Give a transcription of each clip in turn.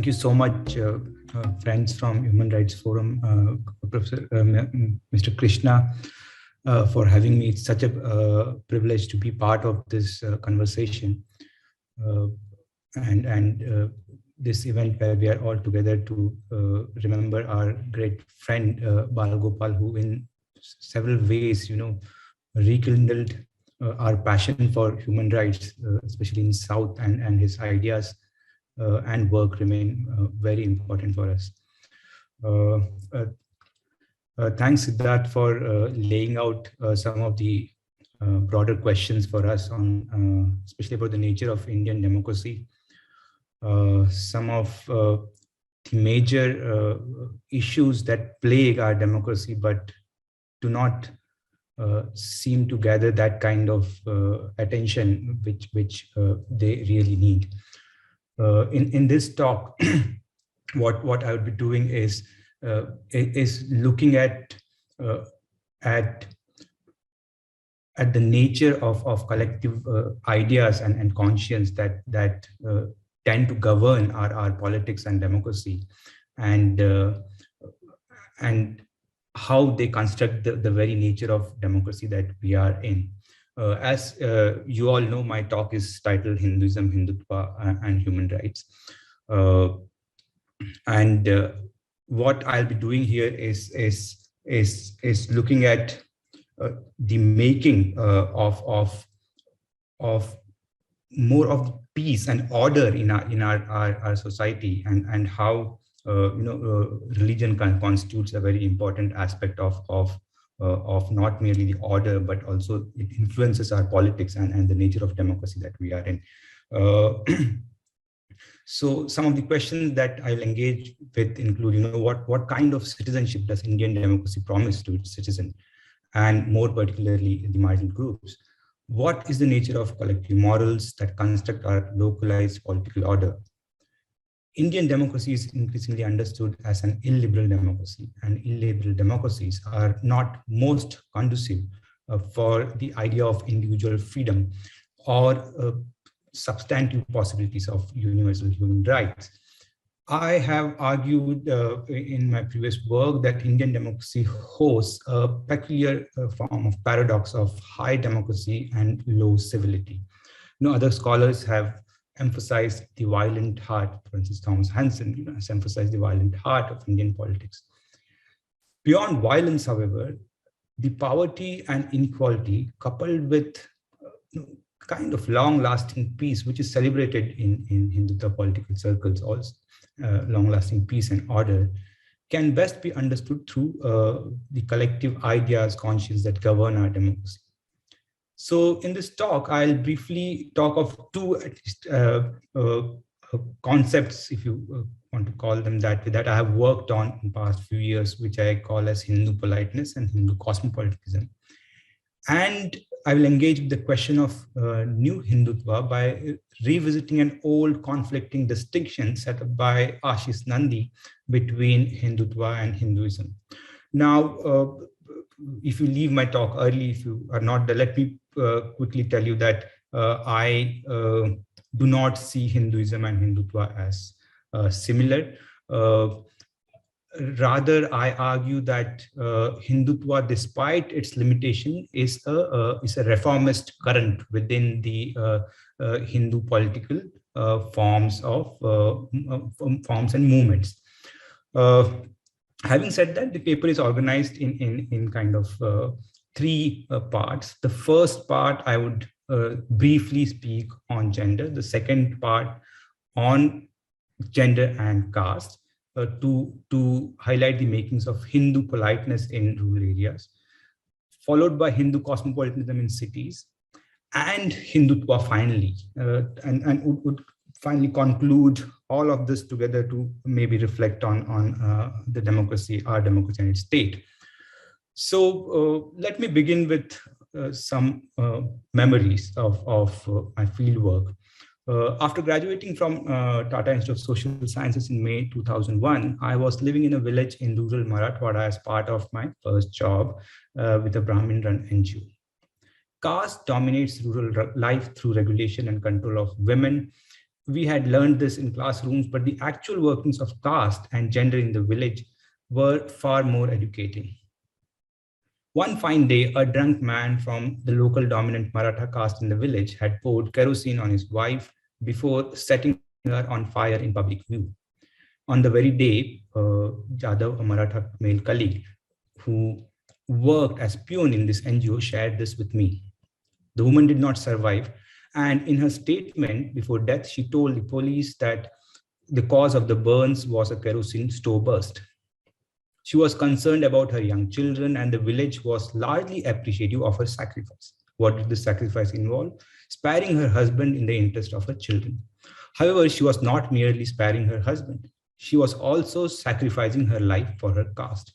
you so much, friends from Human Rights Forum, Professor Mr. Krishna, for having me. It's such a privilege to be part of this conversation and this event where we are all together to remember our great friend Balagopal, who in several ways, rekindled our passion for human rights, especially in South, and his ideas and work remain very important for us. Thanks, Siddharth, for laying out some of the broader questions for us on, especially about the nature of Indian democracy. Some of the major issues that plague our democracy, but do not seem to gather that kind of attention which they really need. In this talk, what I would be doing is looking at the nature of collective ideas and conscience that tend to govern our politics and democracy, and how they construct the very nature of democracy that we are in. As you all know, my talk is titled Hinduism, Hindutva, and Human Rights. What I'll be doing here is looking at the making of more of peace and order in our society, and how religion constitutes a very important aspect of not merely the order, but also it influences our politics and the nature of democracy that we are in. So some of the questions that I'll engage with include, what kind of citizenship does Indian democracy promise to its citizens, and more particularly the marginal groups? What is the nature of collective morals that construct our localized political order? Indian democracy is increasingly understood as an illiberal democracy, and illiberal democracies are not most conducive for the idea of individual freedom or substantive possibilities of universal human rights. I have argued in my previous work that Indian democracy hosts a peculiar form of paradox of high democracy and low civility. Other scholars have emphasized the violent heart. For instance, Thomas Hansen has emphasized the violent heart of Indian politics. Beyond violence, however, the poverty and inequality, coupled with kind of long-lasting peace, which is celebrated in Hindutva political circles also, long-lasting peace and order, can best be understood through the collective ideas, conscience that govern our democracy. So in this talk, I'll briefly talk of two at least concepts, if you want to call them that way, that I have worked on in the past few years, which I call as Hindu politeness and Hindu cosmopolitanism. And I will engage with the question of new Hindutva by revisiting an old conflicting distinction set up by Ashish Nandi between Hindutva and Hinduism. Now, if you leave my talk early, if you are not there, let me quickly tell you that I do not see Hinduism and Hindutva as similar. Rather, I argue that Hindutva, despite its limitation, is a reformist current within the Hindu political forms and movements. Having said that, the paper is organized in kind of three parts. The first part, I would briefly speak on gender. The second part on gender and caste, to highlight the makings of Hindu politeness in rural areas, followed by Hindu cosmopolitanism in cities, and Hindutva finally, and would finally conclude all of this together to maybe reflect on the democracy, our democracy and its state. So let me begin with some memories of my fieldwork. After graduating from Tata Institute of Social Sciences in May 2001, I was living in a village in rural Marathwada as part of my first job with a Brahmin-run NGO. Caste dominates rural life through regulation and control of women, we had learned this in classrooms, but the actual workings of caste and gender in the village were far more educating. One fine day, a drunk man from the local dominant Maratha caste in the village had poured kerosene on his wife before setting her on fire in public view. On the very day, Jadhav, a Maratha male colleague who worked as peon in this NGO, shared this with me. The woman did not survive, and in her statement before death, she told the police that the cause of the burns was a kerosene stove burst. She was concerned about her young children, and the village was largely appreciative of her sacrifice. What did the sacrifice involve? Sparing her husband in the interest of her children. However, she was not merely sparing her husband. She was also sacrificing her life for her caste.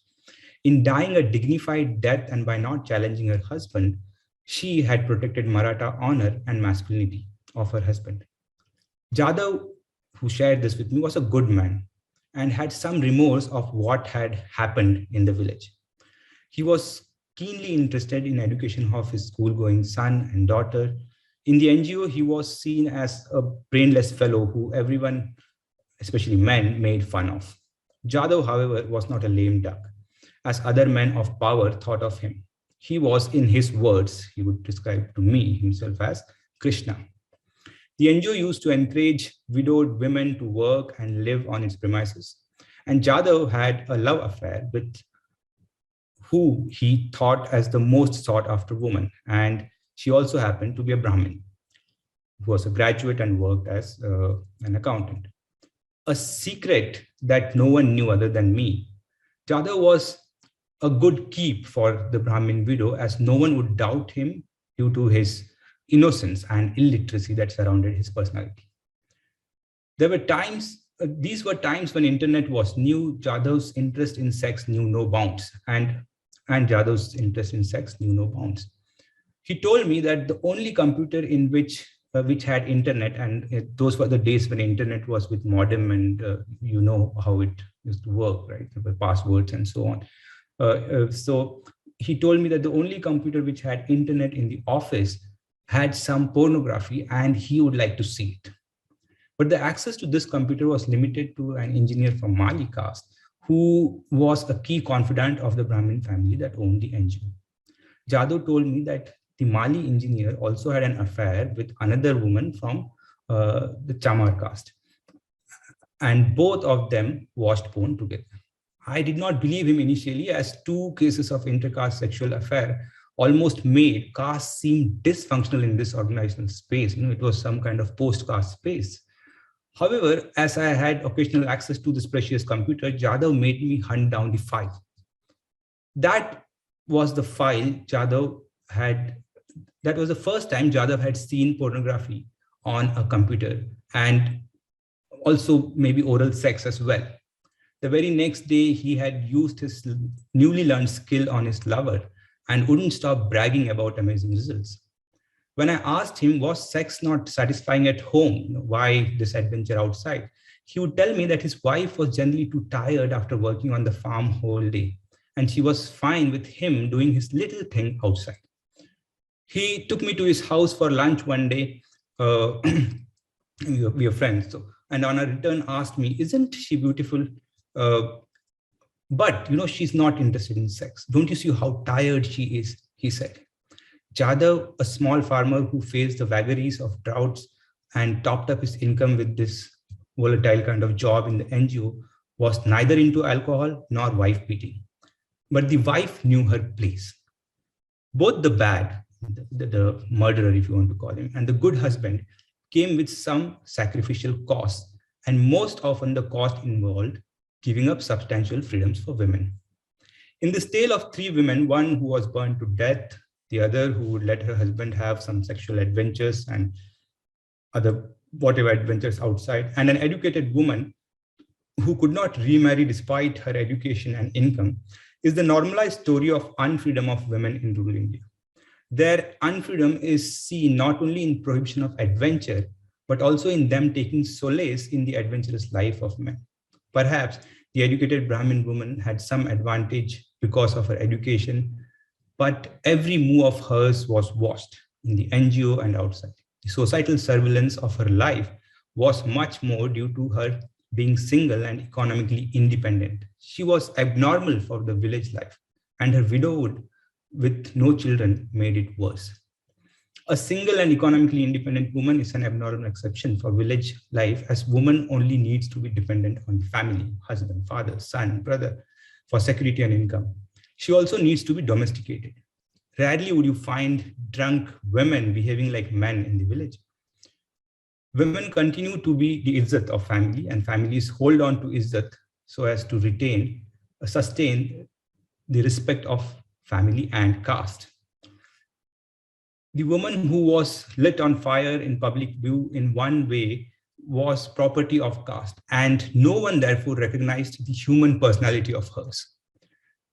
In dying a dignified death and by not challenging her husband, she had protected Maratha honor and masculinity of her husband. Jadhav, who shared this with me, was a good man and had some remorse of what had happened in the village. He was keenly interested in education of his school-going son and daughter. In the NGO, he was seen as a brainless fellow who everyone, especially men, made fun of. Jadhav, however, was not a lame duck, as other men of power thought of him. He was, in his words, he would describe to me himself as Krishna. The NGO used to encourage widowed women to work and live on its premises. And Jadhav had a love affair with who he thought as the most sought after woman. And she also happened to be a Brahmin, who was a graduate and worked as an accountant. A secret that no one knew other than me. Jadhav was a good keep for the Brahmin widow, as no one would doubt him due to his innocence and illiteracy that surrounded his personality. There were times, these were times when internet was new. Jadhav's interest in sex knew no bounds, and Jadhav's interest in sex knew no bounds. He told me that the only computer in which had internet, and those were the days when internet was with modem, and you know how it used to work, right? There were passwords and so on. So he told me that the only computer which had internet in the office had some pornography, and he would like to see it. But the access to this computer was limited to an engineer from Mali caste, who was a key confidant of the Brahmin family that owned the NGO. Jadhav told me that the Mali engineer also had an affair with another woman from the Chamar caste, and both of them watched porn together. I did not believe him initially, as two cases of intercaste sexual affair almost made caste seem dysfunctional in this organizational space. It was some kind of post-caste space. However, as I had occasional access to this precious computer, Jadhav made me hunt down the file. That was the file Jadhav had. That was the first time Jadhav had seen pornography on a computer, and also maybe oral sex as well. The very next day, he had used his newly learned skill on his lover and wouldn't stop bragging about amazing results. When I asked him, was sex not satisfying at home? Why this adventure outside? He would tell me that his wife was generally too tired after working on the farm whole day, and she was fine with him doing his little thing outside. He took me to his house for lunch one day. We are friends. So, and on a return asked me, isn't she beautiful? But she's not interested in sex. Don't you see how tired she is? He said. Jadhav, a small farmer who faced the vagaries of droughts and topped up his income with this volatile kind of job in the NGO, was neither into alcohol nor wife beating. But the wife knew her place. Both the bad, the murderer, if you want to call him, and the good husband came with some sacrificial costs, and most often the cost involved giving up substantial freedoms for women. In this tale of three women, one who was burned to death, the other who would let her husband have some sexual adventures and other whatever adventures outside, and an educated woman who could not remarry despite her education and income, is the normalized story of unfreedom of women in rural India. Their unfreedom is seen not only in prohibition of adventure, but also in them taking solace in the adventurous life of men. Perhaps the educated Brahmin woman had some advantage because of her education, but every move of hers was watched in the NGO and outside. The societal surveillance of her life was much more due to her being single and economically independent. She was abnormal for the village life, and her widowhood with no children made it worse. A single and economically independent woman is an abnormal exception for village life, as woman only needs to be dependent on family, husband, father, son, brother, for security and income. She also needs to be domesticated. Rarely would you find drunk women behaving like men in the village. Women continue to be the izzat of family, and families hold on to izzat so as to sustain the respect of family and caste. The woman who was lit on fire in public view in one way was property of caste, and no one therefore recognized the human personality of hers.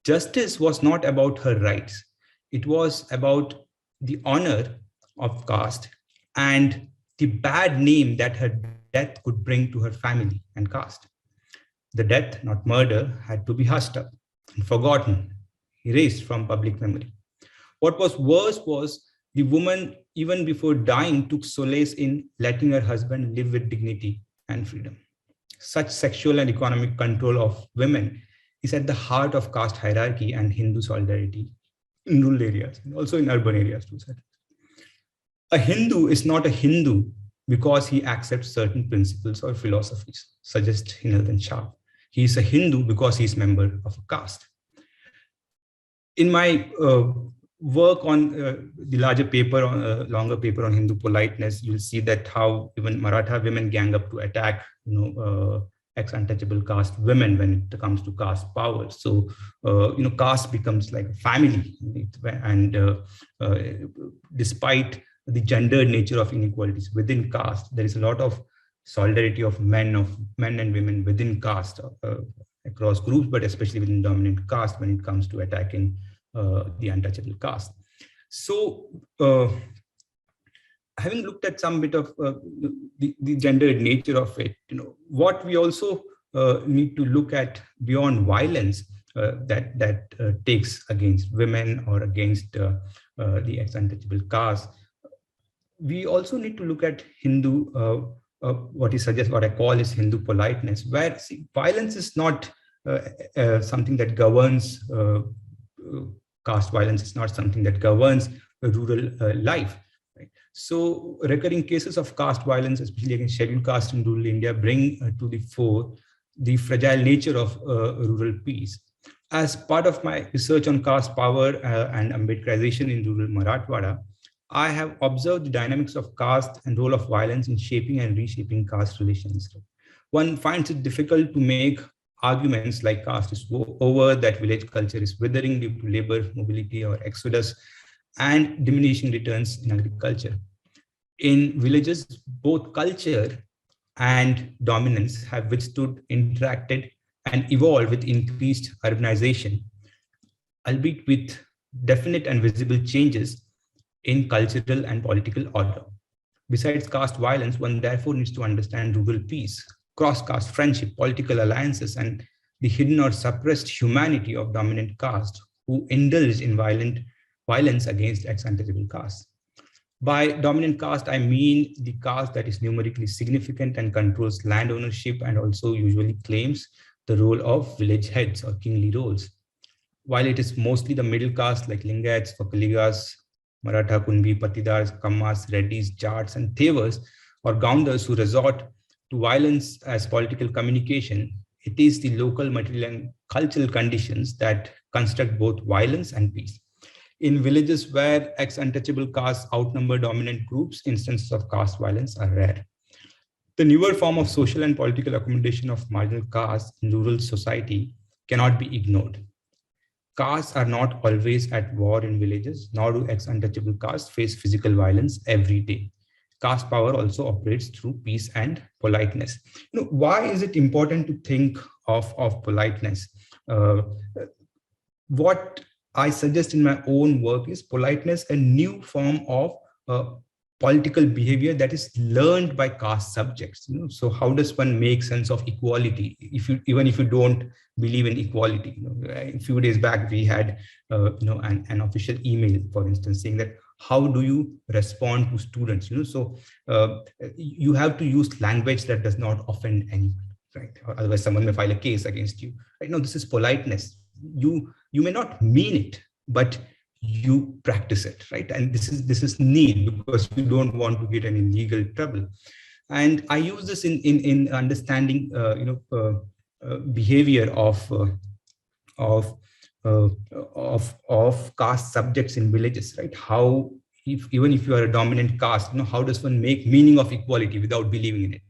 Justice was not about her rights. It was about the honor of caste and the bad name that her death could bring to her family and caste. The death, not murder, had to be hushed up and forgotten, erased from public memory. What was worse was the woman, even before dying, took solace in letting her husband live with dignity and freedom. Such sexual and economic control of women is at the heart of caste hierarchy and Hindu solidarity in rural areas and also in urban areas too. A Hindu is not a Hindu because he accepts certain principles or philosophies, suggests Hinduism Shah. He is a Hindu because he is a member of a caste. In my work on the larger paper, longer paper on Hindu politeness, you'll see that how even Maratha women gang up to attack, ex-untouchable caste women when it comes to caste power. So, caste becomes like a family, and despite the gendered nature of inequalities within caste, there is a lot of solidarity of men and women within caste across groups, but especially within dominant caste when it comes to attacking the untouchable caste. So, having looked at some bit of the gendered nature of it, what we also need to look at beyond violence that takes against women or against the ex-untouchable caste, we also need to look at Hindu, what I call is Hindu politeness, where violence is not something that governs caste violence is not something that governs rural life. Right? So recurring cases of caste violence, especially against scheduled caste in rural India, bring to the fore the fragile nature of rural peace. As part of my research on caste power and Ambedkarization in rural Marathwada, I have observed the dynamics of caste and role of violence in shaping and reshaping caste relations. One finds it difficult to make arguments like caste is over, that village culture is withering due to labor mobility or exodus, and diminishing returns in agriculture. In villages, both culture and dominance have withstood, interacted, and evolved with increased urbanization, albeit with definite and visible changes in cultural and political order. Besides caste violence, one therefore needs to understand rural peace, cross-caste friendship, political alliances, and the hidden or suppressed humanity of dominant caste who indulge in violence against ex-untouchable caste. By dominant caste, I mean the caste that is numerically significant and controls land ownership and also usually claims the role of village heads or kingly roles. While it is mostly the middle caste like Lingayats, Vakaligas, Maratha, Kunbi, Patidars, Kammas, Reddys, Jats, and Thevas or Gaundars who resort to violence as political communication, it is the local material and cultural conditions that construct both violence and peace. In villages where ex-untouchable castes outnumber dominant groups, instances of caste violence are rare. The newer form of social and political accommodation of marginal castes in rural society cannot be ignored. Castes are not always at war in villages, nor do ex-untouchable castes face physical violence every day. Caste power also operates through peace and politeness. Why is it important to think of politeness? What I suggest in my own work is politeness, a new form of political behavior that is learned by caste subjects. So how does one make sense of equality even if you don't believe in equality? A few days back we had an official email, for instance, saying that how do you respond to students? So you have to use language that does not offend anyone, right? Or otherwise, someone may file a case against you. Right? No, this is politeness. You may not mean it, but you practice it, right? And this is need, because you don't want to get any legal trouble. And I use this in understanding behavior of caste subjects in villages, right? How, even if you are a dominant caste, how does one make meaning of equality without believing in it,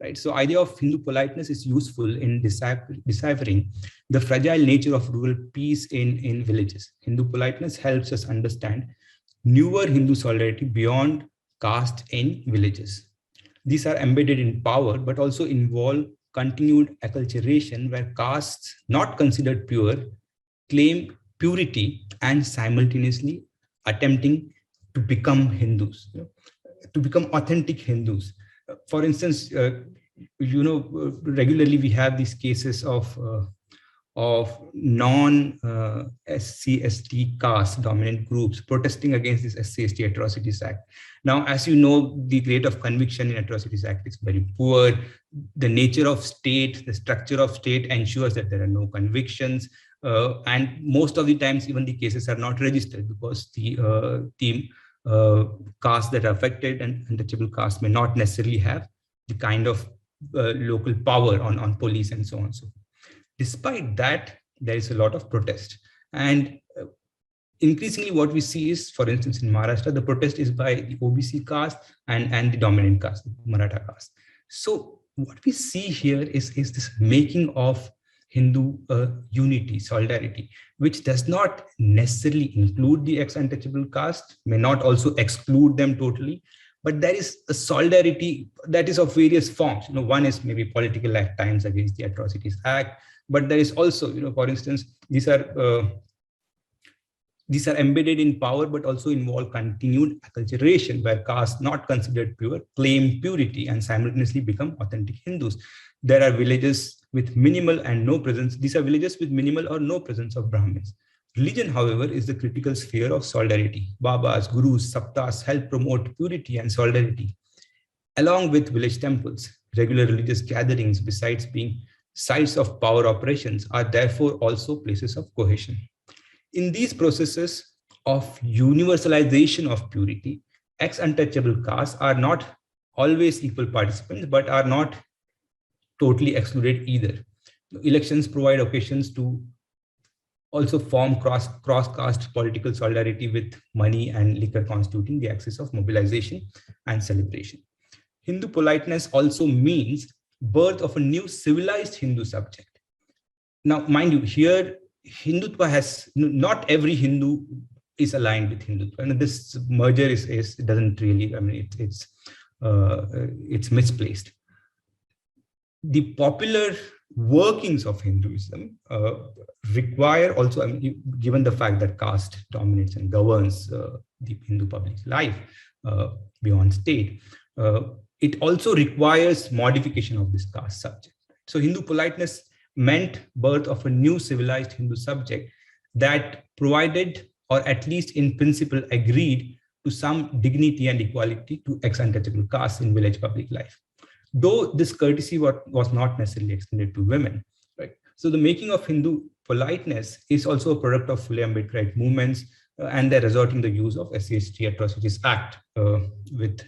right? So idea of Hindu politeness is useful in deciphering the fragile nature of rural peace in villages. Hindu politeness helps us understand newer Hindu solidarity beyond caste in villages. These are embedded in power, but also involve continued acculturation, where castes not considered pure claim purity and simultaneously attempting to become Hindus, to become authentic Hindus. For instance, regularly we have these cases of non-SC/ST caste dominant groups protesting against this SC/ST Atrocities Act. Now, as you know, the rate of conviction in Atrocities Act is very poor. The nature of state, the structure of state ensures that there are no convictions. And most of the times, even the cases are not registered, because the castes that are affected and untouchable castes may not necessarily have the kind of local power on police and so on. So despite that, there is a lot of protest. And increasingly what we see is, for instance, in Maharashtra, the protest is by the OBC caste and the dominant caste, the Maratha caste. So what we see here is this making of Hindu unity, solidarity, which does not necessarily include the ex-untouchable caste, may not also exclude them totally, but there is a solidarity that is of various forms. One is maybe political at times against the Atrocities Act, but there is also, for instance, these are embedded in power, but also involve continued acculturation, where castes not considered pure claim purity and simultaneously become authentic Hindus. There are villages with minimal and no presence. These are villages with minimal or no presence of Brahmins. Religion, however, is the critical sphere of solidarity. Babas, gurus, saptas help promote purity and solidarity. Along with village temples, regular religious gatherings, besides being sites of power operations, are therefore also places of cohesion. In these processes of universalization of purity, ex-untouchable castes are not always equal participants, but are not totally excluded either. Elections provide occasions to also form cross-caste political solidarity, with money and liquor constituting the axis of mobilization and celebration. Hindu politeness also means birth of a new civilized Hindu subject. Now, mind you, here Hindutva has, not every Hindu is aligned with Hindutva, and this merger is doesn't really, it's misplaced. The popular workings of Hinduism require also, given the fact that caste dominates and governs the Hindu public life beyond state, it also requires modification of this caste subject. So Hindu politeness meant birth of a new civilized Hindu subject that provided, or at least in principle agreed to, some dignity and equality to ex-untouchable castes in village public life, though this courtesy was not necessarily extended to women, right? So the making of Hindu politeness is also a product of fully Ambedkarite movements and their resorting the use of SC/ST Atrocities Act with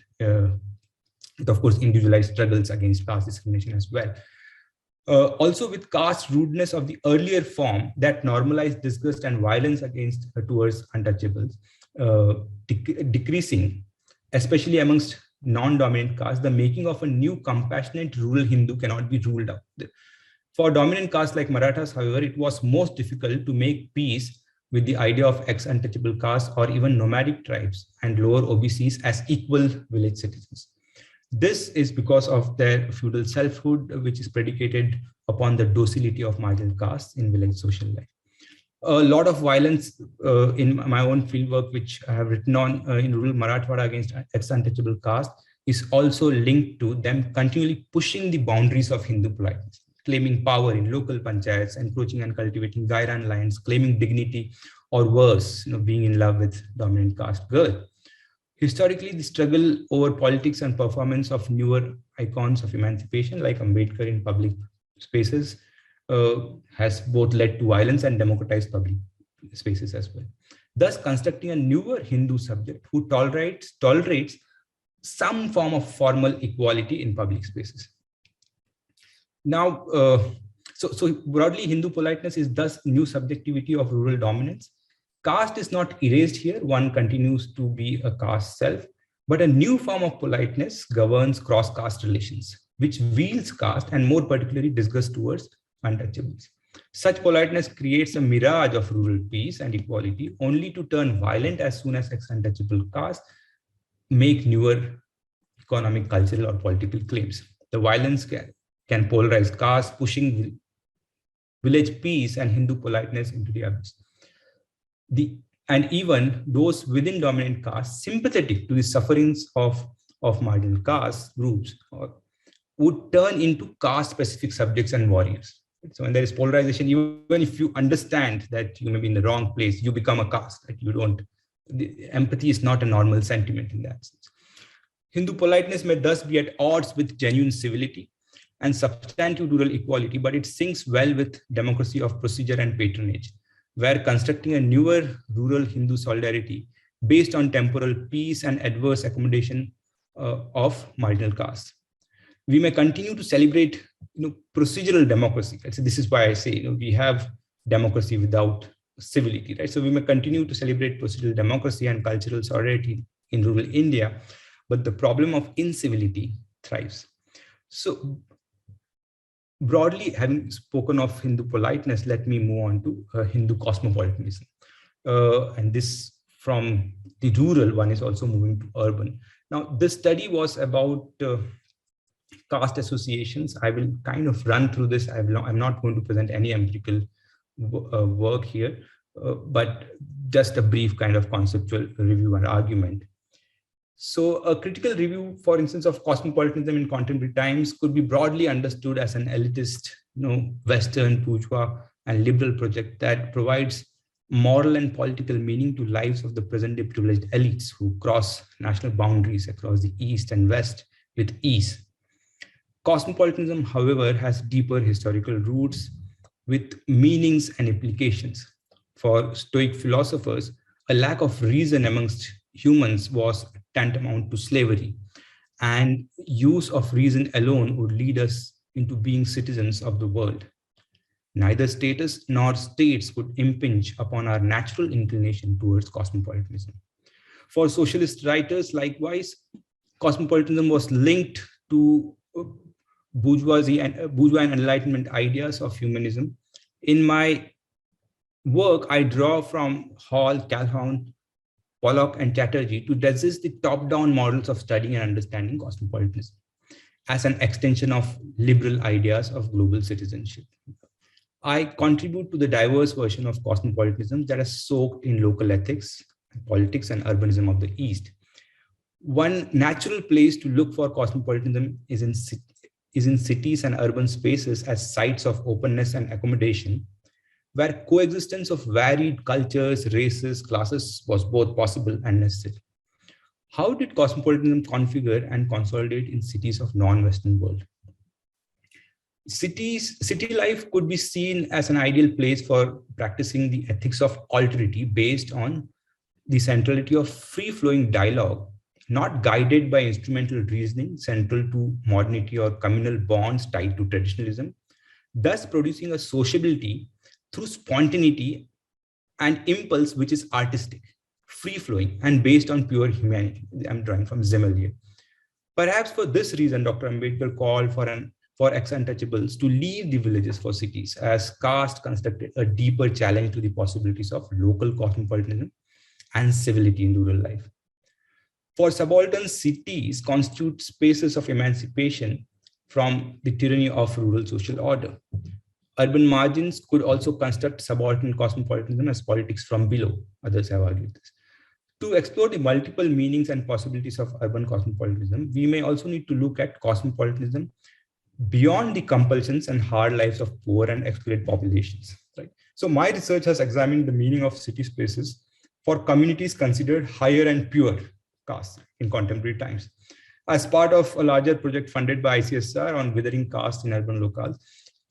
of course individualized struggles against caste discrimination as well. Also with caste rudeness of the earlier form that normalized disgust and violence towards untouchables decreasing, especially amongst non-dominant caste, the making of a new compassionate rural Hindu cannot be ruled out. For dominant castes like Marathas, however, it was most difficult to make peace with the idea of ex-untouchable castes or even nomadic tribes and lower OBCs as equal village citizens. This is because of their feudal selfhood, which is predicated upon the docility of marginal castes in village social life. A lot of violence in my own fieldwork, which I have written on in rural Marathwada against ex-untouchable caste, is also linked to them continually pushing the boundaries of Hindu politeness, claiming power in local panchayats, encroaching and cultivating Gairan lines, claiming dignity, or worse, being in love with dominant caste girl. Historically, the struggle over politics and performance of newer icons of emancipation, like Ambedkar in public spaces, has both led to violence and democratized public spaces as well. Thus, constructing a newer Hindu subject who tolerates some form of formal equality in public spaces. Now, so broadly, Hindu politeness is thus new subjectivity of rural dominance. Caste is not erased here. One continues to be a caste self, but a new form of politeness governs cross-caste relations, which wields caste and more particularly disgust towards untouchables. Such politeness creates a mirage of rural peace and equality, only to turn violent as soon as ex-untouchable caste make newer economic, cultural, or political claims. The violence can polarize caste, pushing village peace and Hindu politeness into the abyss. And even those within dominant caste sympathetic to the sufferings of marginal caste groups would turn into caste-specific subjects and warriors. So when there is polarization, even if you understand that you may be in the wrong place, you become a caste. Like empathy is not a normal sentiment in that sense. Hindu politeness may thus be at odds with genuine civility and substantive rural equality, but it syncs well with democracy of procedure and patronage, where constructing a newer rural Hindu solidarity based on temporal peace and adverse accommodation of marginal castes. We may continue to celebrate procedural democracy. Right? So this is why I say we have democracy without civility. Right? So we may continue to celebrate procedural democracy and cultural solidarity in rural India, but the problem of incivility thrives. So broadly, having spoken of Hindu politeness, let me move on to Hindu cosmopolitanism. And this from the rural one is also moving to urban. Now, this study was about caste associations. I will kind of run through this. I'm not going to present any empirical work here, but just a brief kind of conceptual review and argument. So a critical review, for instance, of cosmopolitanism in contemporary times could be broadly understood as an elitist, Western, bourgeois, and liberal project that provides moral and political meaning to lives of the present-day privileged elites who cross national boundaries across the East and West with ease. Cosmopolitanism, however, has deeper historical roots with meanings and implications. For Stoic philosophers, a lack of reason amongst humans was tantamount to slavery, and use of reason alone would lead us into being citizens of the world. Neither status nor states could impinge upon our natural inclination towards cosmopolitanism. For socialist writers, likewise, cosmopolitanism was linked to bourgeois and Enlightenment ideas of humanism. In my work, I draw from Hall, Calhoun, Pollock, and Chatterjee to resist the top-down models of studying and understanding cosmopolitanism as an extension of liberal ideas of global citizenship. I contribute to the diverse version of cosmopolitanism that is soaked in local ethics, politics, and urbanism of the East. One natural place to look for cosmopolitanism is in cities and urban spaces as sites of openness and accommodation, where coexistence of varied cultures, races, classes was both possible and necessary. How did cosmopolitanism configure and consolidate in cities of non-Western world? City life could be seen as an ideal place for practicing the ethics of alterity based on the centrality of free-flowing dialogue, not guided by instrumental reasoning central to modernity or communal bonds tied to traditionalism, thus producing a sociability through spontaneity and impulse, which is artistic, free-flowing, and based on pure humanity. I'm drawing from Zimmel here. Perhaps for this reason, Dr. Ambedkar called for ex-untouchables to leave the villages for cities, as caste constructed a deeper challenge to the possibilities of local cosmopolitanism and civility in rural life. For subalterns, cities constitute spaces of emancipation from the tyranny of rural social order. Urban margins could also construct subaltern cosmopolitanism as politics from below. Others have argued this. To explore the multiple meanings and possibilities of urban cosmopolitanism, we may also need to look at cosmopolitanism beyond the compulsions and hard lives of poor and excluded populations. Right? So my research has examined the meaning of city spaces for communities considered higher and pure caste in contemporary times. As part of a larger project funded by ICSR on withering caste in urban locales,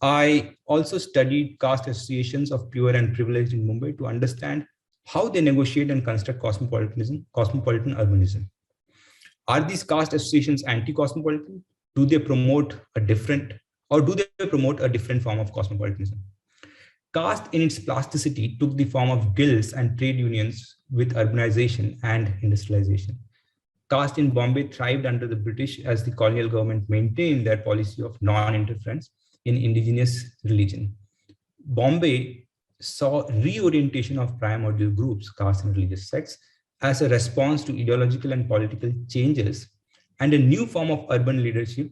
I also studied caste associations of pure and privileged in Mumbai to understand how they negotiate and construct cosmopolitan urbanism. Are these caste associations anti-cosmopolitan? Do they promote a different form of cosmopolitanism? Caste in its plasticity took the form of guilds and trade unions with urbanization and industrialization. Caste in Bombay thrived under the British as the colonial government maintained their policy of non-interference in indigenous religion. Bombay saw reorientation of primordial groups, caste and religious sects, as a response to ideological and political changes, and a new form of urban leadership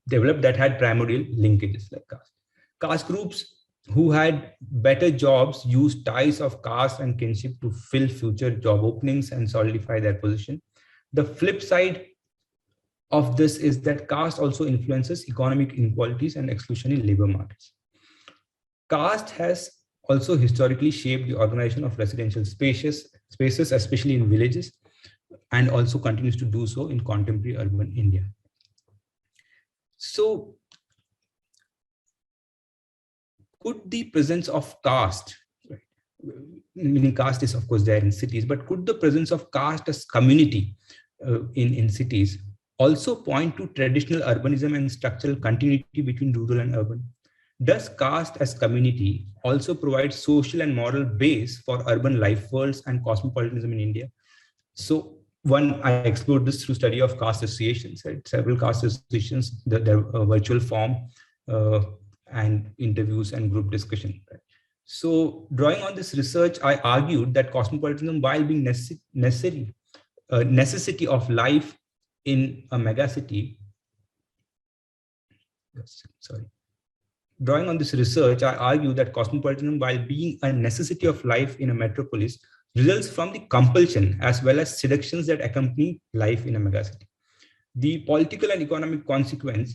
developed that had primordial linkages like caste. Caste groups who had better jobs used ties of caste and kinship to fill future job openings and solidify their position. The flip side of this is that caste also influences economic inequalities and exclusion in labor markets. Caste has also historically shaped the organization of residential spaces, especially in villages, and also continues to do so in contemporary urban India. So, could the presence of caste, right, meaning caste is of course there in cities, but could the presence of caste as community in cities also point to traditional urbanism and structural continuity between rural and urban? Does caste as community also provide social and moral base for urban life worlds and cosmopolitanism in India? So I explored this through study of caste associations, right? Several caste associations, their virtual form, and interviews and group discussion. Right? So drawing on this research, I argued that cosmopolitanism, while being necessity of life in a megacity, Drawing on this research, I argue that cosmopolitanism, while being a necessity of life in a metropolis, results from the compulsion as well as seductions that accompany life in a megacity. The political and economic consequences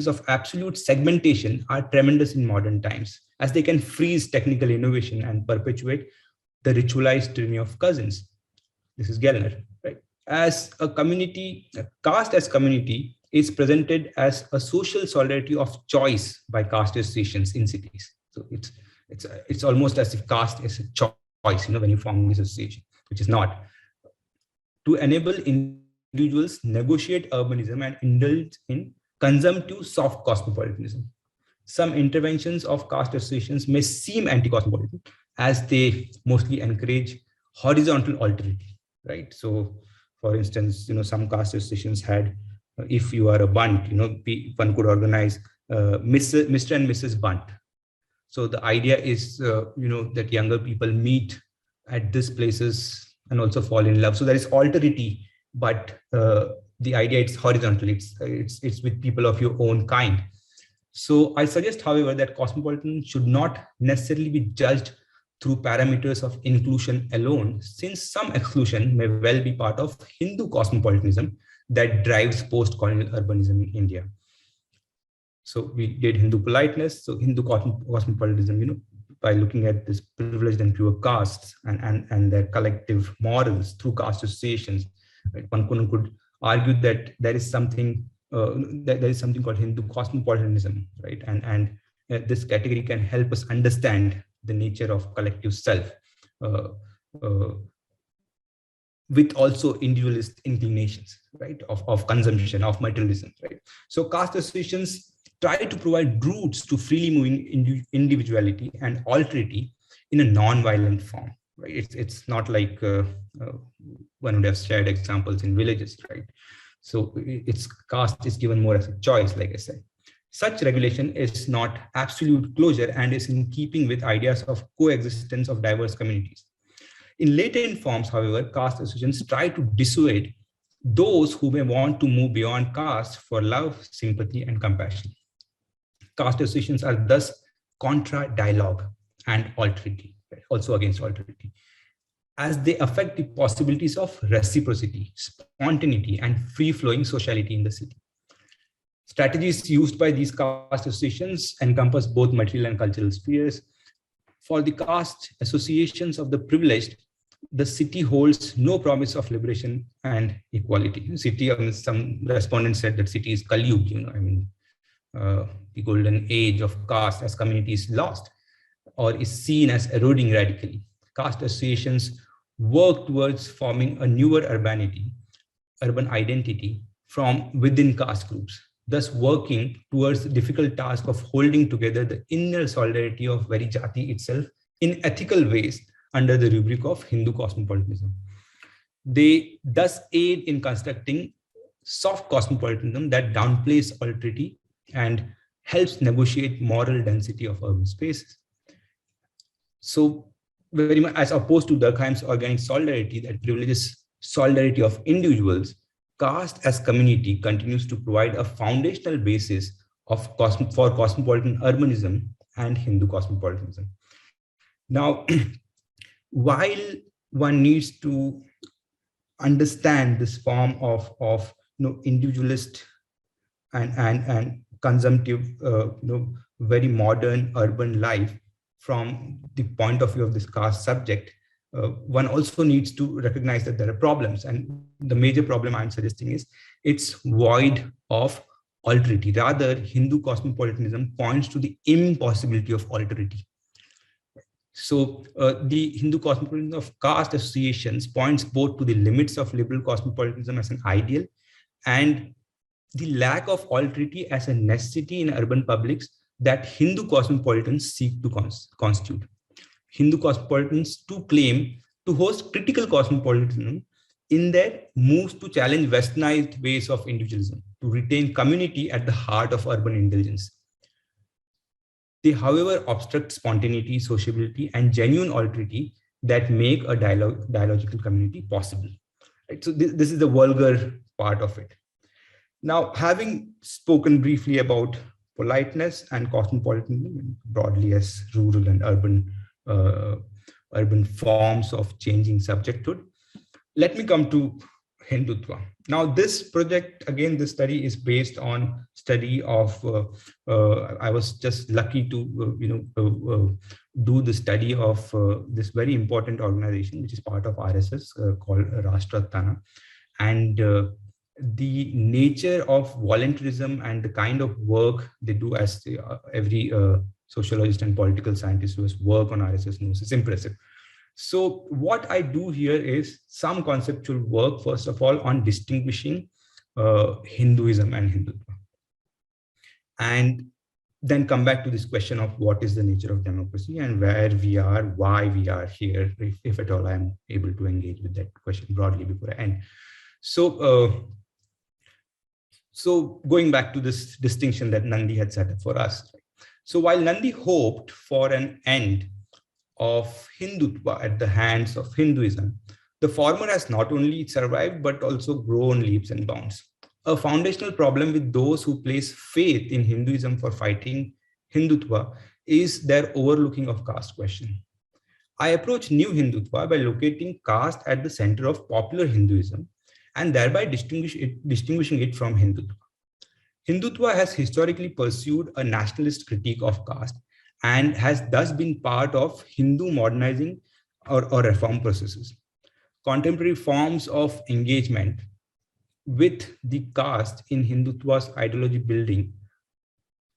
of absolute segmentation are tremendous in modern times, as they can freeze technical innovation and perpetuate the ritualized tyranny of cousins. This is Gellner, right? As a community, caste as community is presented as a social solidarity of choice by caste associations in cities. So it's almost as if caste is a choice, when you form this association, which is not. To enable individuals negotiate urbanism and indulge in consumptive soft cosmopolitanism. Some interventions of caste associations may seem anti-cosmopolitan as they mostly encourage horizontal alterity, right? So for instance, some caste associations had, if you are a bunt, one could organize Mr. and Mrs. Bunt. So the idea is, that younger people meet at these places and also fall in love. So there is alterity, but the idea it's horizontal. It's with people of your own kind. So I suggest, however, that cosmopolitanism should not necessarily be judged through parameters of inclusion alone, since some exclusion may well be part of Hindu cosmopolitanism that drives post-colonial urbanism in India. So we did Hindu politeness, so Hindu cosmopolitanism, by looking at this privileged and pure castes and their collective morals through caste associations. Right? One could argue that there is something called Hindu cosmopolitanism, right? And this category can help us understand the nature of collective self, with also individualist inclinations, right? Of consumption, of materialism, right? So caste associations try to provide roots to freely moving individuality and alterity in a non-violent form, right? It's not like one would have shared examples in villages, right? So its caste is given more as a choice, like I said. Such regulation is not absolute closure and is in keeping with ideas of coexistence of diverse communities. In latent forms, however, caste associations try to dissuade those who may want to move beyond caste for love, sympathy, and compassion. Caste associations are thus contra dialogue and alterity, right? Also against alterity, as they affect the possibilities of reciprocity, spontaneity, and free-flowing sociality in the city. Strategies used by these caste associations encompass both material and cultural spheres. For the caste associations of the privileged, the city holds no promise of liberation and equality. City, some respondents said that city is Kali Yuga, the golden age of caste as community is lost or is seen as eroding radically. Caste associations work towards forming a newer urban identity from within caste groups, thus working towards the difficult task of holding together the inner solidarity of very jati itself in ethical ways under the rubric of Hindu cosmopolitanism. They thus aid in constructing soft cosmopolitanism that downplays alterity and helps negotiate moral density of urban spaces. So very much as opposed to Durkheim's organic solidarity that privileges solidarity of individuals, caste as community continues to provide a foundational basis for cosmopolitan urbanism and Hindu cosmopolitanism. Now, while one needs to understand this form of individualist and consumptive, very modern urban life from the point of view of this caste subject, one also needs to recognize that there are problems. And the major problem I'm suggesting is it's void of alterity. Rather, Hindu cosmopolitanism points to the impossibility of alterity. So the Hindu cosmopolitanism of caste associations points both to the limits of liberal cosmopolitanism as an ideal and the lack of alterity as a necessity in urban publics that Hindu cosmopolitans seek to constitute. Hindu cosmopolitans too claim to host critical cosmopolitanism in their moves to challenge westernized ways of individualism, to retain community at the heart of urban indulgence. They, however, obstruct spontaneity, sociability, and genuine alterity that make a dialogical community possible. Right? So this is the vulgar part of it. Now, having spoken briefly about politeness and cosmopolitanism broadly as rural and urban forms of changing subjecthood, let me come to Hindutva. Now, this project, again, this study is based on study of, I was just lucky to, do the study of this very important organization, which is part of RSS called Rashtrattana. And the nature of voluntarism and the kind of work they do, as every sociologist and political scientist who has worked on RSS knows, is impressive. So what I do here is some conceptual work, first of all, on distinguishing Hinduism and Hindutva. And then come back to this question of what is the nature of democracy and where we are, why we are here, if at all I'm able to engage with that question broadly before I end. So going back to this distinction that Nandi had set up for us. So while Nandi hoped for an end of Hindutva at the hands of Hinduism, the former has not only survived, but also grown leaps and bounds. A foundational problem with those who place faith in Hinduism for fighting Hindutva is their overlooking of caste question. I approach new Hindutva by locating caste at the center of popular Hinduism and thereby distinguishing it from Hindutva. Hindutva has historically pursued a nationalist critique of caste and has thus been part of Hindu modernizing or reform processes. Contemporary forms of engagement with the caste in Hindutva's ideology building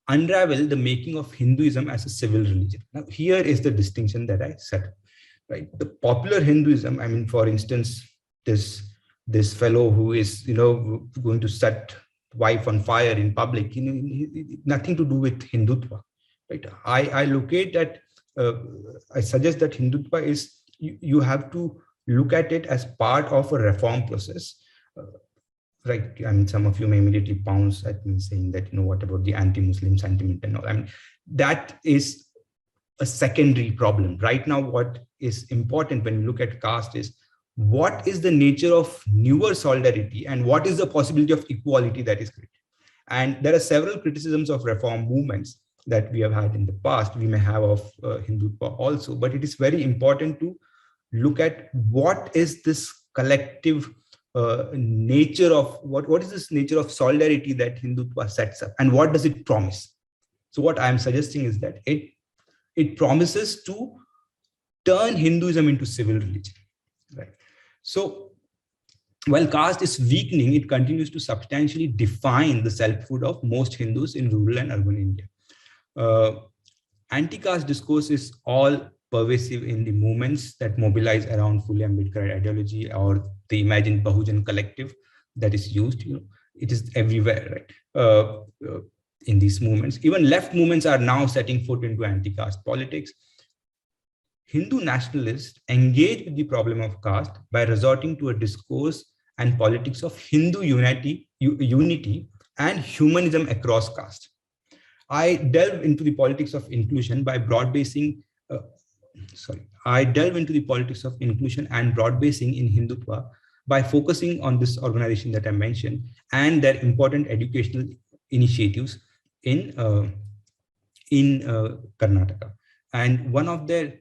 unravel the making of Hinduism as a civil religion. Now, here is the distinction that I set, right? The popular Hinduism, I mean, for instance, this fellow who is, going to set wife on fire in public, nothing to do with Hindutva, right? I locate that, I suggest that Hindutva is, you have to look at it as part of a reform process, right? I mean, some of you may immediately pounce at me saying that, what about the anti-Muslim sentiment and all? I mean, that is a secondary problem. Right now, what is important when you look at caste is, what is the nature of newer solidarity and what is the possibility of equality that is created? And there are several criticisms of reform movements that we have had in the past. We may have of Hindutva also, but it is very important to look at what is this collective nature of, what is this nature of solidarity that Hindutva sets up and what does it promise? So what I'm suggesting is that it promises to turn Hinduism into civil religion. right? So while caste is weakening, it continues to substantially define the selfhood of most Hindus in rural and urban India. Anti-caste discourse is all pervasive in the movements that mobilize around fully Ambedkar ideology or the imagined Bahujan collective that is used. It is everywhere, right? In these movements, even left movements are now setting foot into anti-caste politics. Hindu nationalists engage with the problem of caste by resorting to a discourse and politics of Hindu unity and humanism across caste. I delve into the politics of inclusion by broad-basing, I delve into the politics of inclusion and broad-basing in Hindutva by focusing on this organization that I mentioned and their important educational initiatives in Karnataka. And one of their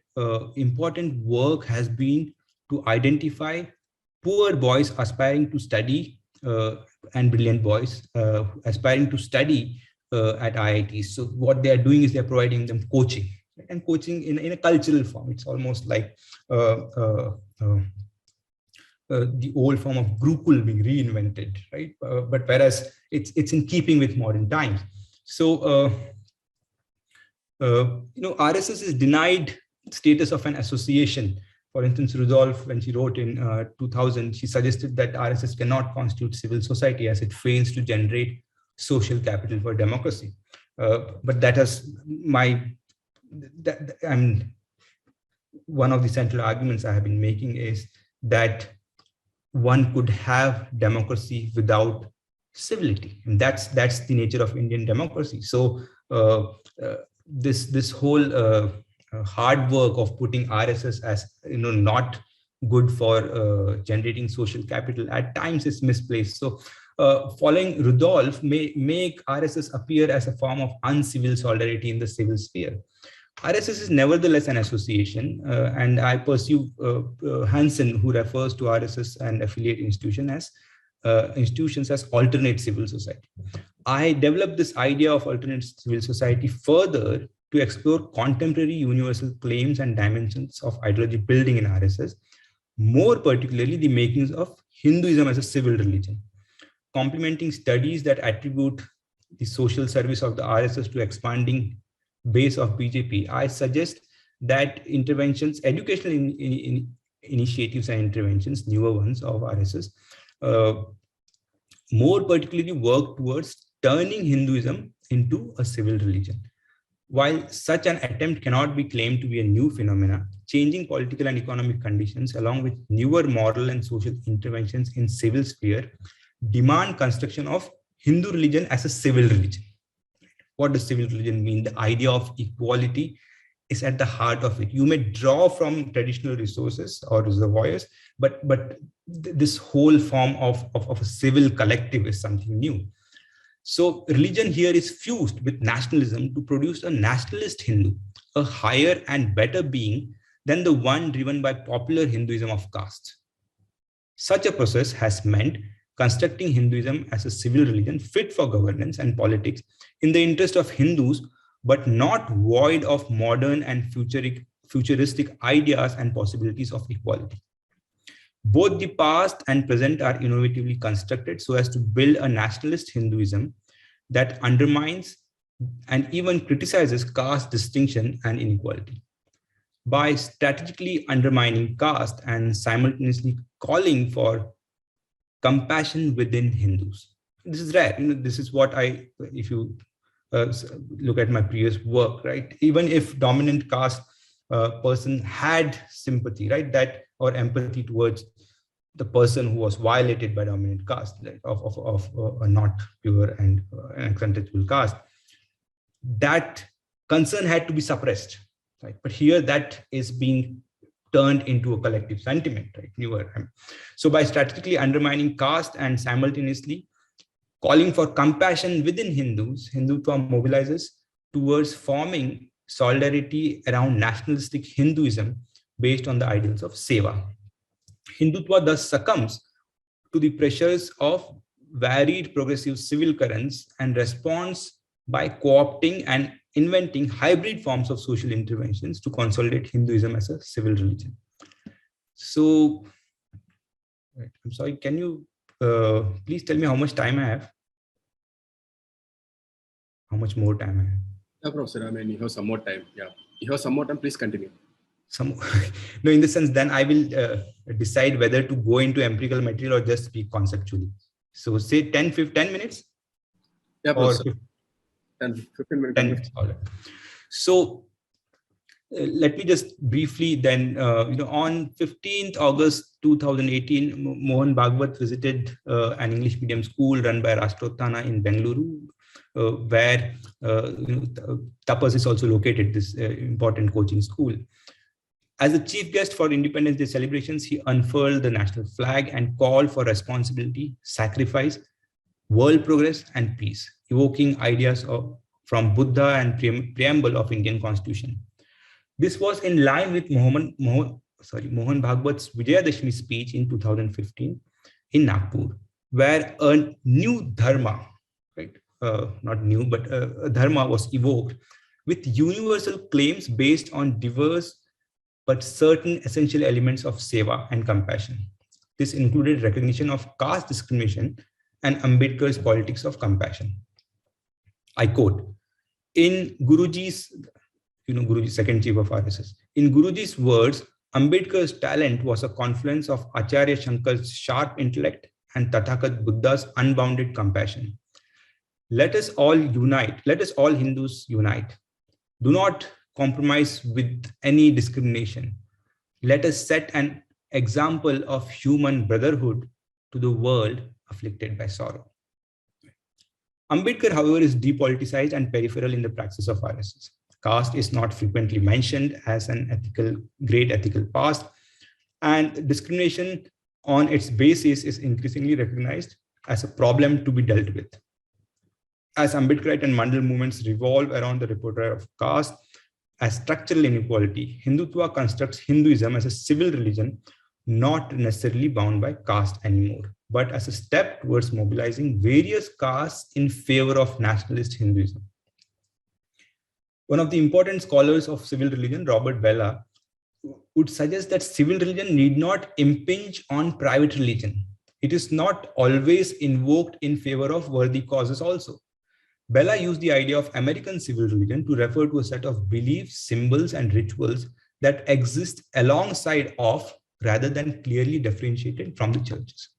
important work has been to identify poor boys aspiring to study and brilliant boys aspiring to study at IITs. So what they are doing is they're providing them coaching, and coaching in a cultural form. It's almost like the old form of Gurukul being reinvented, right? But whereas it's in keeping with modern times. So RSS is denied status of an association. For instance, Rudolph, when she wrote in 2000, she suggested that RSS cannot constitute civil society as it fails to generate social capital for democracy. But that is one of the central arguments I have been making is that one could have democracy without civility, and that's the nature of Indian democracy. So this whole hard work of putting RSS as not good for generating social capital at times is misplaced. So following Rudolph may make RSS appear as a form of uncivil solidarity in the civil sphere. RSS is nevertheless an association, and I pursue Hansen, who refers to RSS and affiliate institutions as alternate civil society. I developed this idea of alternate civil society further to explore contemporary universal claims and dimensions of ideology building in RSS, more particularly the makings of Hinduism as a civil religion. Complementing studies that attribute the social service of the RSS to expanding base of BJP, I suggest that interventions, educational initiatives and interventions, newer ones of RSS, more particularly work towards turning Hinduism into a civil religion. While such an attempt cannot be claimed to be a new phenomenon, changing political and economic conditions along with newer moral and social interventions in civil sphere demand construction of Hindu religion as a civil religion. What does civil religion mean? The idea of equality is at the heart of it. You may draw from traditional resources or reservoirs, but this whole form of a civil collective is something new. So religion here is fused with nationalism to produce a nationalist Hindu, a higher and better being than the one driven by popular Hinduism of caste. Such a process has meant constructing Hinduism as a civil religion fit for governance and politics in the interest of Hindus, but not void of modern and futuristic ideas and possibilities of equality. Both the past and present are innovatively constructed so as to build a nationalist Hinduism that undermines and even criticizes caste distinction and inequality. By strategically undermining caste and simultaneously calling for compassion within Hindus. This is rare. This is what if you look at my previous work, right? Even if dominant caste person had sympathy, right, that or empathy towards the person who was violated by dominant caste, like of a not pure and unacceptable caste, that concern had to be suppressed, right? But here that is being turned into a collective sentiment, right? Newer. So by strategically undermining caste and simultaneously calling for compassion within Hindus, Hindutva mobilizes towards forming solidarity around nationalistic Hinduism based on the ideals of Seva. Hindutva thus succumbs to the pressures of varied progressive civil currents and responds by co-opting and inventing hybrid forms of social interventions to consolidate Hinduism as a civil religion. So Right. I'm sorry, can you please tell me how much time I have? How much more time I have? Yeah, Professor, I mean, you have some more time. Yeah, you have some more time. Please continue. Some no, in the sense, then I will decide whether to go into empirical material or just speak conceptually. So say 10 minutes Yeah, or Professor. 15 minutes. 10 minutes. All right. So let me just briefly then, on 15th August 2018, Mohan Bhagwat visited an English medium school run by Rashtrottana in Bengaluru, where Tapas is also located, this important coaching school. As a chief guest for Independence Day celebrations, he unfurled the national flag and called for responsibility, sacrifice, world progress, and peace, evoking ideas from Buddha and preamble of Indian Constitution. This was in line with Mohan Bhagwat's Vijayadashmi speech in 2015 in Nagpur, where a new dharma, right, not new, but a dharma was evoked with universal claims based on diverse but certain essential elements of seva and compassion. This included recognition of caste discrimination and Ambedkar's politics of compassion. I quote, in Guruji's, Guruji, second chief of RSS, in Guruji's words, Ambedkar's talent was a confluence of Acharya Shankar's sharp intellect and Tathagat Buddha's unbounded compassion. Let us all unite. Let us all Hindus unite. Do not compromise with any discrimination. Let us set an example of human brotherhood to the world afflicted by sorrow. Ambedkar, however, is depoliticized and peripheral in the praxis of RSS. Caste is not frequently mentioned as an great ethical past, and discrimination on its basis is increasingly recognized as a problem to be dealt with. As Ambedkarite and Mandal movements revolve around the repertoire of caste as structural inequality, Hindutva constructs Hinduism as a civil religion, not necessarily bound by caste anymore, but as a step towards mobilizing various castes in favor of nationalist Hinduism. One of the important scholars of civil religion, Robert Bellah, would suggest that civil religion need not impinge on private religion. It is not always invoked in favor of worthy causes also. Bellah used the idea of American civil religion to refer to a set of beliefs, symbols, and rituals that exist alongside of rather than clearly differentiated from the churches.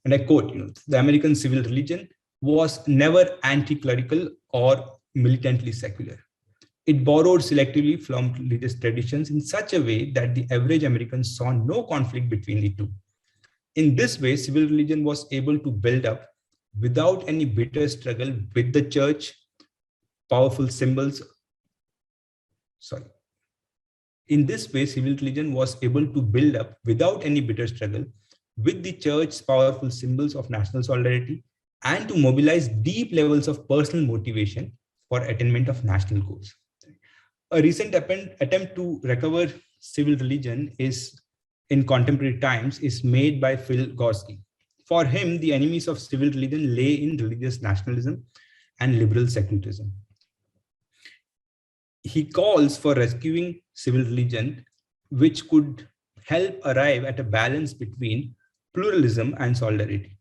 And I quote, the American civil religion was never anti-clerical or militantly secular. It borrowed selectively from religious traditions in such a way that the average American saw no conflict between the two. In this way, civil religion was able to build up without any bitter struggle with the church, powerful symbols. In this way, civil religion was able to build up without any bitter struggle with the church's powerful symbols of national solidarity and to mobilize deep levels of personal motivation for attainment of national goals. A recent attempt to recover civil religion in contemporary times is made by Phil Gorski. For him, the enemies of civil religion lay in religious nationalism and liberal secularism. He calls for rescuing civil religion, which could help arrive at a balance between pluralism and solidarity.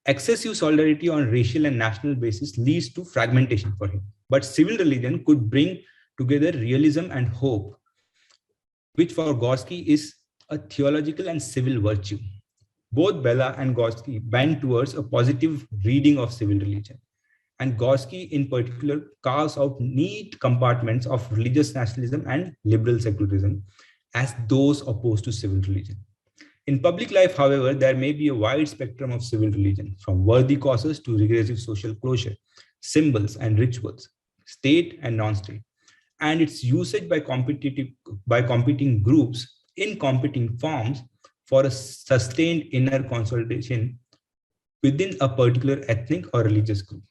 Excessive solidarity on racial and national basis leads to fragmentation for him, but civil religion could bring together realism and hope, which for Gorski is a theological and civil virtue. Both Bellah and Gorski bend towards a positive reading of civil religion. And Gorski in particular carves out neat compartments of religious nationalism and liberal secularism as those opposed to civil religion. In public life, however, there may be a wide spectrum of civil religion, from worthy causes to regressive social closure, symbols and rituals, state and non-state, and its usage by competing groups in competing forms for a sustained inner consolidation within a particular ethnic or religious group.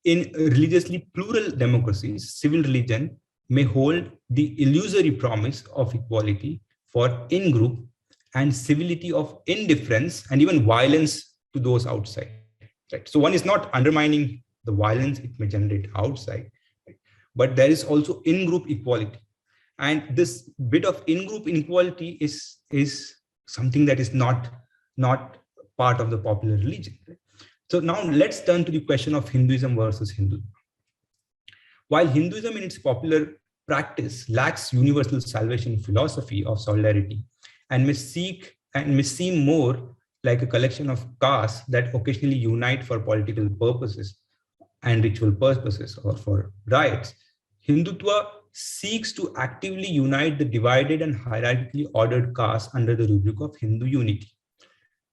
In religiously plural democracies, civil religion may hold the illusory promise of equality for in-group and civility of indifference and even violence to those outside. Right? So one is not undermining the violence it may generate outside, right? But there is also in-group equality. And this bit of in-group inequality is something that is not part of the popular religion. Right? So now let's turn to the question of Hinduism versus Hindutva. While Hinduism in its popular practice lacks universal salvation philosophy of solidarity and may seem more like a collection of castes that occasionally unite for political purposes and ritual purposes or for rites, Hindutva seeks to actively unite the divided and hierarchically ordered castes under the rubric of Hindu unity.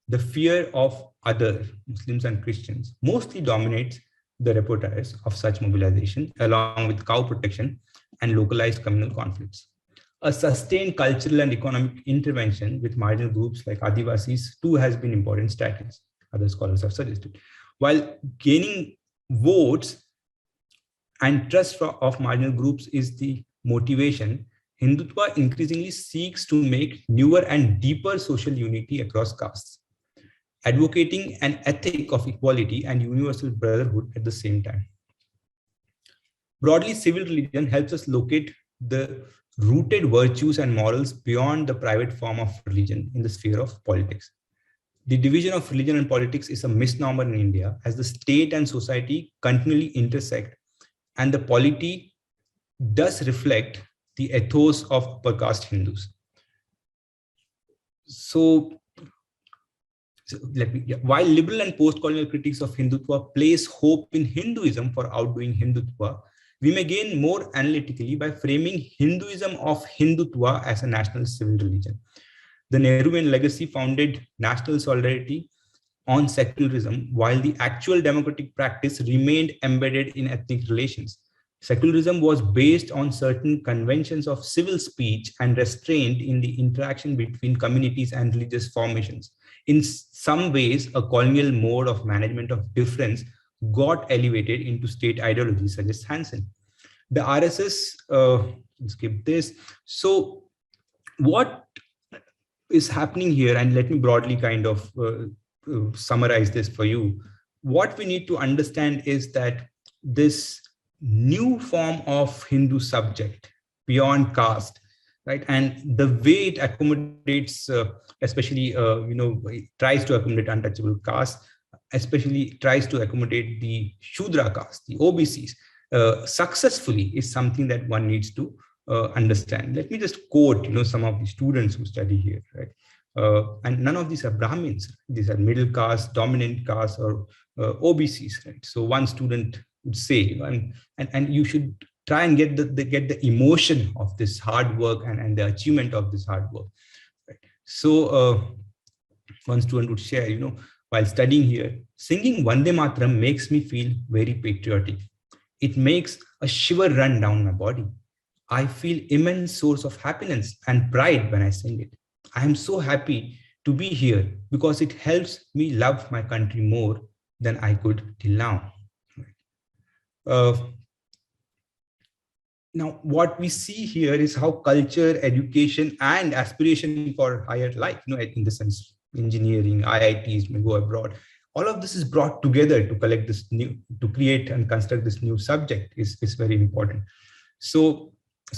The fear of other Muslims and Christians mostly dominates the repertoires of such mobilization, along with cow protection and localized communal conflicts. A sustained cultural and economic intervention with marginal groups like Adivasis too has been important strategies, other scholars have suggested. While gaining votes and trust of marginal groups is the motivation, Hindutva increasingly seeks to make newer and deeper social unity across castes, advocating an ethic of equality and universal brotherhood at the same time. Broadly, civil religion helps us locate the rooted virtues and morals beyond the private form of religion in the sphere of politics. The division of religion and politics is a misnomer in India, as the state and society continually intersect, and the polity does reflect the ethos of upper caste Hindus. While liberal and post-colonial critics of Hindutva place hope in Hinduism for outdoing Hindutva, we may gain more analytically by framing Hinduism of Hindutva as a national civil religion. The Nehruvian legacy founded national solidarity on secularism, while the actual democratic practice remained embedded in ethnic relations. Secularism was based on certain conventions of civil speech and restrained in the interaction between communities and religious formations. In some ways, a colonial mode of management of difference got elevated into state ideology, suggests Hansen. The RSS, skip this. So what is happening here, and let me broadly kind of summarize this for you. What we need to understand is that this new form of Hindu subject beyond caste, right, and the way it accommodates, especially, it tries to accommodate untouchable caste, especially tries to accommodate the Shudra caste, the OBCs, successfully, is something that one needs to understand. Let me just quote, some of the students who study here, right? And none of these are Brahmins; these are middle caste, dominant caste, or OBCs, right? So one student would say, and you should try and get the emotion of this hard work and the achievement of this hard work. Right? So one student would share, while studying here, singing Vande Mataram makes me feel very patriotic. It makes a shiver run down my body. I feel immense source of happiness and pride when I sing it. I am so happy to be here because it helps me love my country more than I could till now. Now, what we see here is how culture, education, and aspiration for higher life, in the sense, engineering, IITs may go abroad. All of this is brought together to collect this to create and construct this new subject is very important. So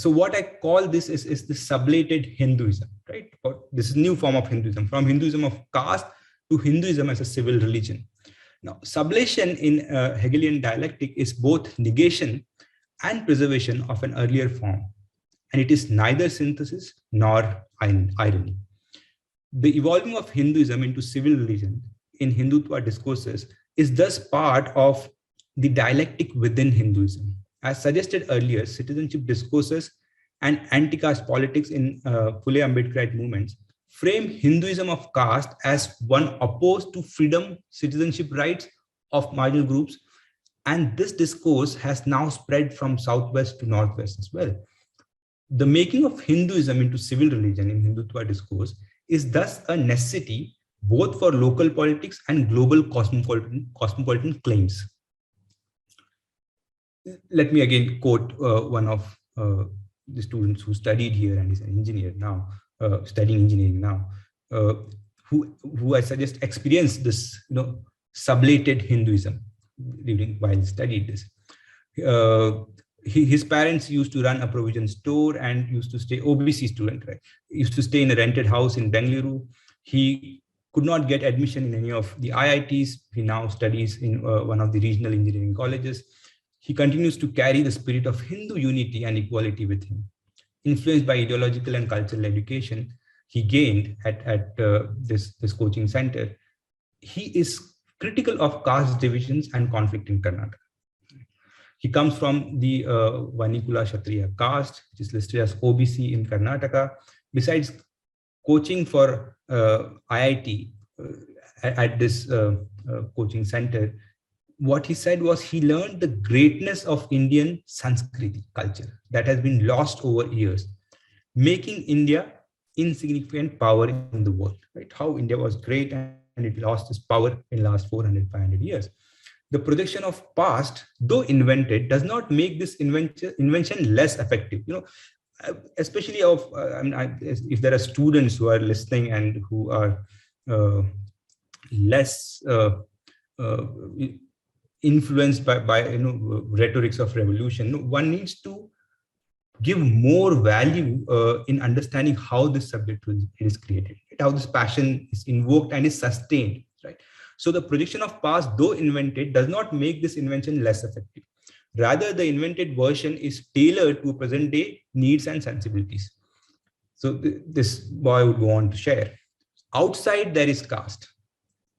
what I call this is the sublated Hinduism, right? This is a new form of Hinduism, from Hinduism of caste to Hinduism as a civil religion. Now, sublation in Hegelian dialectic is both negation and preservation of an earlier form, and it is neither synthesis nor irony. The evolving of Hinduism into civil religion in Hindutva discourses is thus part of the dialectic within Hinduism. As suggested earlier, citizenship discourses and anti-caste politics in Phule Ambedkarite movements frame Hinduism of caste as one opposed to freedom, citizenship rights of marginal groups, and this discourse has now spread from southwest to northwest as well. The making of Hinduism into civil religion in Hindutva discourse is thus a necessity both for local politics and global cosmopolitan claims. Let me again quote one of the students who studied here and is an engineer now, studying engineering now, who I suggest experienced this, sublated Hinduism while he studied this. His parents used to run a provision store and used to stay, OBC student, right? Used to stay in a rented house in Bengaluru. He could not get admission in any of the IITs. He now studies in one of the regional engineering colleges. He continues to carry the spirit of Hindu unity and equality with him. Influenced by ideological and cultural education he gained at this coaching center, he is critical of caste divisions and conflict in Karnataka. He comes from the Vanikula Kshatriya caste, which is listed as OBC in Karnataka. Besides coaching for IIT at this coaching center, what he said was he learned the greatness of Indian Sanskriti culture that has been lost over years, making India insignificant power in the world, right? How India was great and it lost its power in the last 400, 500 years. The projection of past, though invented, does not make this invention less effective. Especially if there are students who are listening and who are less influenced by rhetorics of revolution, one needs to give more value in understanding how this subject is created, right? How this passion is invoked and is sustained, right? So the projection of past, though invented, does not make this invention less effective. Rather, the invented version is tailored to present day needs and sensibilities. So this boy would go on to share. Outside there is caste,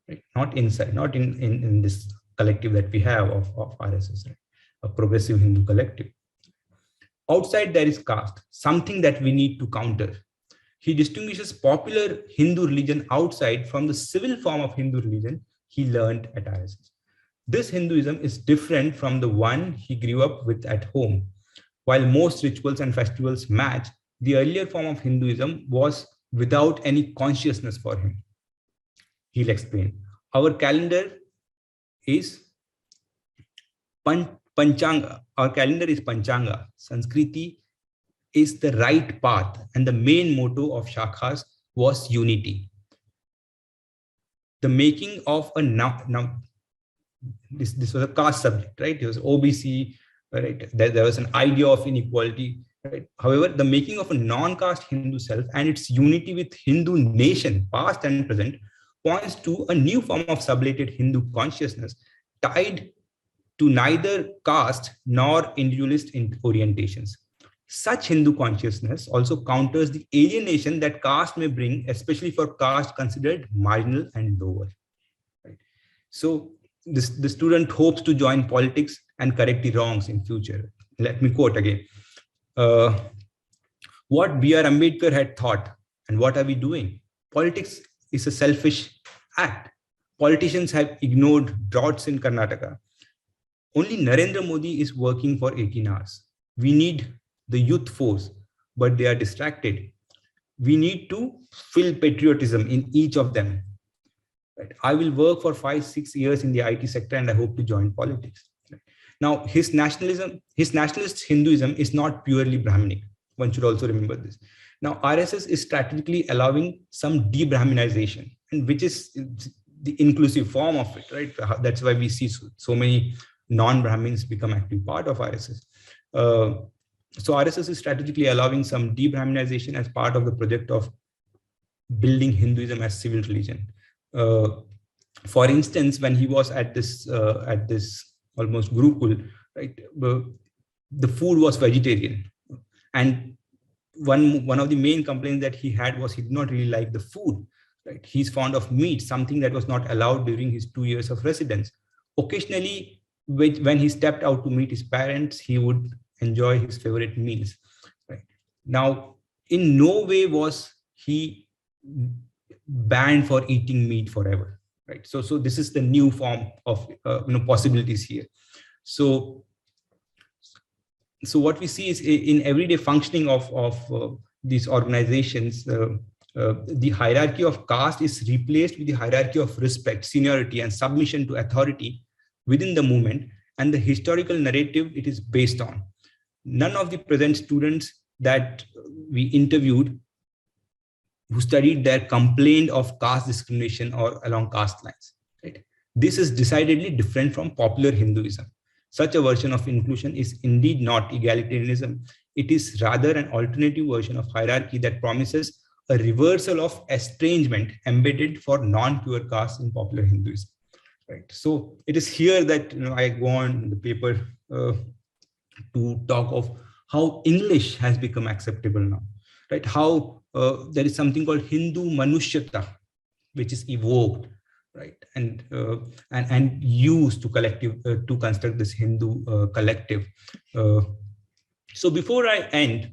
right? Not inside, not in this collective that we have of RSS, right? A progressive Hindu collective. Outside there is caste, something that we need to counter. He distinguishes popular Hindu religion outside from the civil form of Hindu religion he learned at RSS. This Hinduism is different from the one he grew up with at home. While most rituals and festivals match, the earlier form of Hinduism was without any consciousness for him. He'll explain. Our calendar is Panchanga. Our calendar is Panchanga. Sanskriti is the right path, and the main motto of Shakhas was unity. The making of a now this was a caste subject, right? It was OBC, right? There was an idea of inequality, right? However, the making of a non-caste Hindu self and its unity with Hindu nation, past and present, points to a new form of sublated Hindu consciousness tied to neither caste nor individualist orientations. Such Hindu consciousness also counters the alienation that caste may bring, especially for caste considered marginal and lower. Right? So the student hopes to join politics and correct the wrongs in future. Let me quote again. What B.R. Ambedkar had thought, and what are we doing? Politics is a selfish act. Politicians have ignored droughts in Karnataka. Only Narendra Modi is working for 18 hours. We need the youth force, but they are distracted. We need to fill patriotism in each of them. Right? I will work for 5-6 years in the IT sector and I hope to join politics. Right? Now, his nationalist Hinduism is not purely Brahminic. One should also remember this. Now, RSS is strategically allowing some de-Brahminization, and which is the inclusive form of it, right? That's why we see so many non-Brahmins become active part of RSS. So RSS is strategically allowing some de-Brahminization as part of the project of building Hinduism as civil religion. For instance, when he was at this almost Gurukul, right, the food was vegetarian, and one of the main complaints that he had was he did not really like the food. Right, he's fond of meat, something that was not allowed during his 2 years of residence. Occasionally, when he stepped out to meet his parents, he would enjoy his favorite meals. Right? Now, in no way was he banned for eating meat forever. Right? So this is the new form of possibilities here. So what we see is in everyday functioning of these organizations, the hierarchy of caste is replaced with the hierarchy of respect, seniority, and submission to authority within the movement and the historical narrative it is based on. None of the present students that we interviewed who studied there complained of caste discrimination or along caste lines. Right? This is decidedly different from popular Hinduism. Such a version of inclusion is indeed not egalitarianism. It is rather an alternative version of hierarchy that promises a reversal of estrangement embedded for non-pure castes in popular Hinduism. Right. So it is here that I go on in the paper to talk of how English has become acceptable now, right? How there is something called Hindu Manushyata, which is evoked, right, and used to to construct this Hindu collective. So before I end,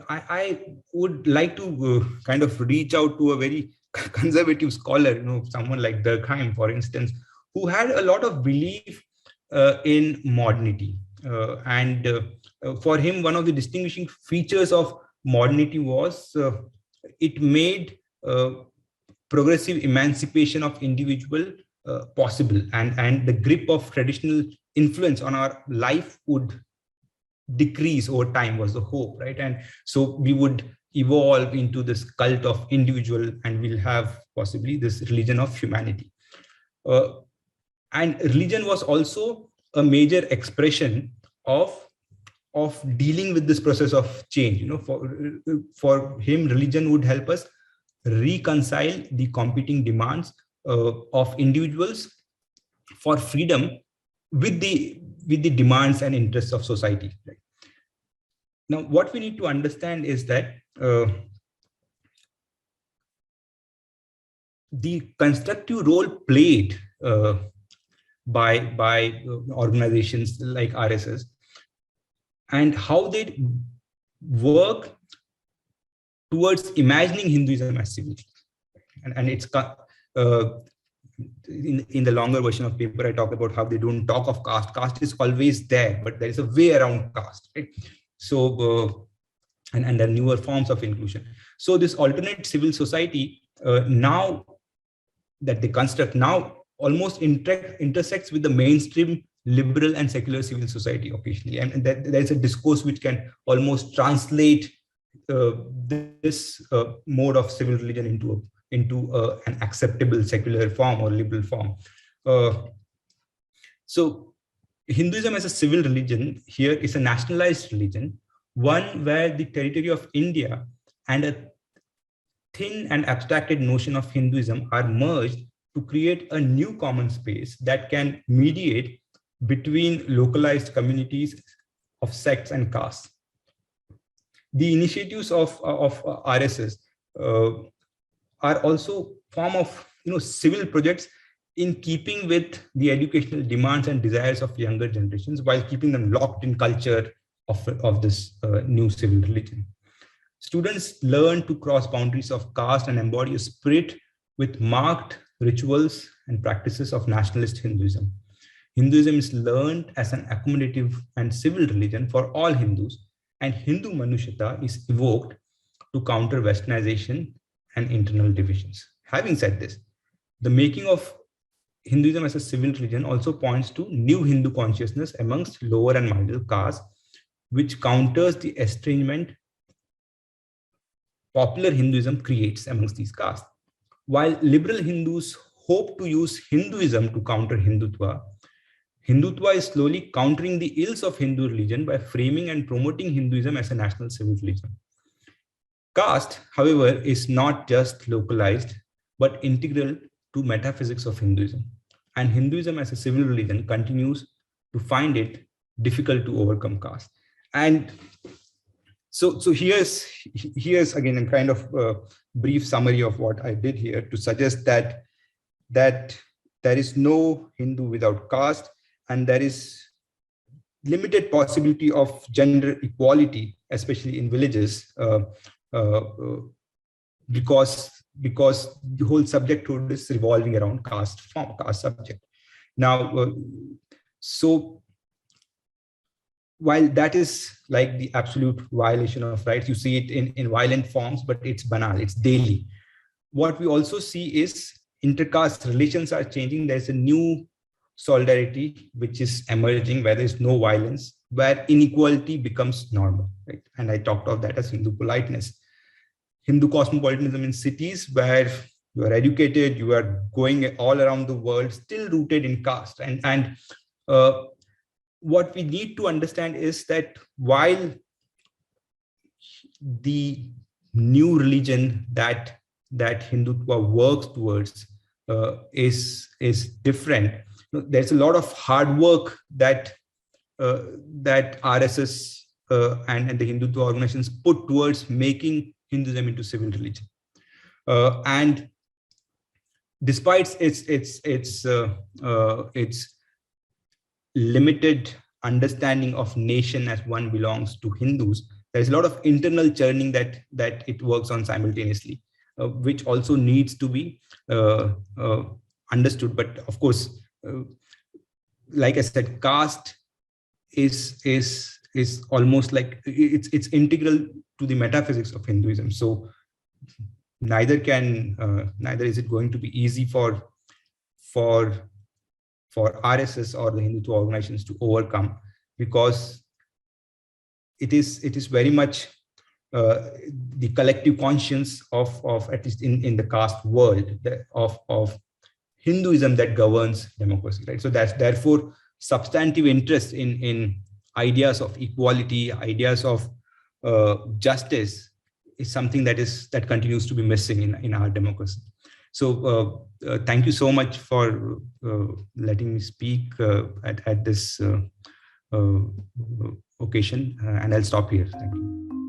I would like to kind of reach out to a very conservative scholar, someone like Durkheim, for instance, who had a lot of belief in modernity. And for him, one of the distinguishing features of modernity was it made progressive emancipation of individual possible, and the grip of traditional influence on our life would decrease over time, was the hope, right? And so we would evolve into this cult of individual, and we'll have possibly this religion of humanity. And religion was also a major expression of dealing with this process of change. For him, religion would help us reconcile the competing demands of individuals for freedom with the demands and interests of society. Right? Now, what we need to understand is that the constructive role played by organizations like RSS, and how they work towards imagining Hinduism as civility. And it's in the longer version of paper, I talk about how they don't talk of caste. Caste is always there, but there is a way around caste, right? So, and there are newer forms of inclusion. So this alternate civil society now that they construct now almost intersects with the mainstream liberal and secular civil society occasionally. And there's a discourse which can almost translate this mode of civil religion into an acceptable secular form or liberal form. So Hinduism as a civil religion here is a nationalized religion, one where the territory of India and a thin and abstracted notion of Hinduism are merged to create a new common space that can mediate between localized communities of sects and castes. The initiatives of RSS are also form of civil projects in keeping with the educational demands and desires of younger generations, while keeping them locked in culture of this new civil religion. Students learn to cross boundaries of caste and embody a spirit with marked rituals and practices of nationalist Hinduism. Hinduism is learned as an accommodative and civil religion for all Hindus, and Hindu Manushyata is evoked to counter westernization and internal divisions. Having said this, the making of Hinduism as a civil religion also points to new Hindu consciousness amongst lower and middle castes, which counters the estrangement popular Hinduism creates amongst these castes. While liberal Hindus hope to use Hinduism to counter Hindutva, Hindutva is slowly countering the ills of Hindu religion by framing and promoting Hinduism as a national civil religion. Caste, however, is not just localized, but integral to metaphysics of Hinduism. And Hinduism as a civil religion continues to find it difficult to overcome caste. And so here's again a kind of brief summary of what I did here to suggest that there is no Hindu without caste, and there is limited possibility of gender equality, especially in villages, because the whole subjecthood is revolving around caste form, caste subject. Now, so while that is like the absolute violation of rights, you see it in violent forms, but it's banal, it's daily. What we also see is intercaste relations are changing. There's a new solidarity which is emerging, where there's no violence, where inequality becomes normal, right? And I talked of that as Hindu politeness. Hindu cosmopolitanism in cities where you are educated, you are going all around the world, still rooted in caste. And what we need to understand is that while the new religion that Hindutva works towards is different, there's a lot of hard work that that RSS and the Hindutva organizations put towards making Hinduism into civil religion. And despite its limited understanding of nation as one belongs to Hindus, there's a lot of internal churning that it works on simultaneously, which also needs to be understood. But of course, like I said, caste is almost like it's integral to the metaphysics of Hinduism. So neither is it going to be easy for RSS or the Hindutva organizations to overcome, because it is very much the collective conscience of at least in the caste world of Hinduism that governs democracy, right? So that's therefore substantive interest in ideas of equality, ideas of justice is something that continues to be missing in our democracy. So thank you so much for letting me speak at this occasion, and I'll stop here. Thank you.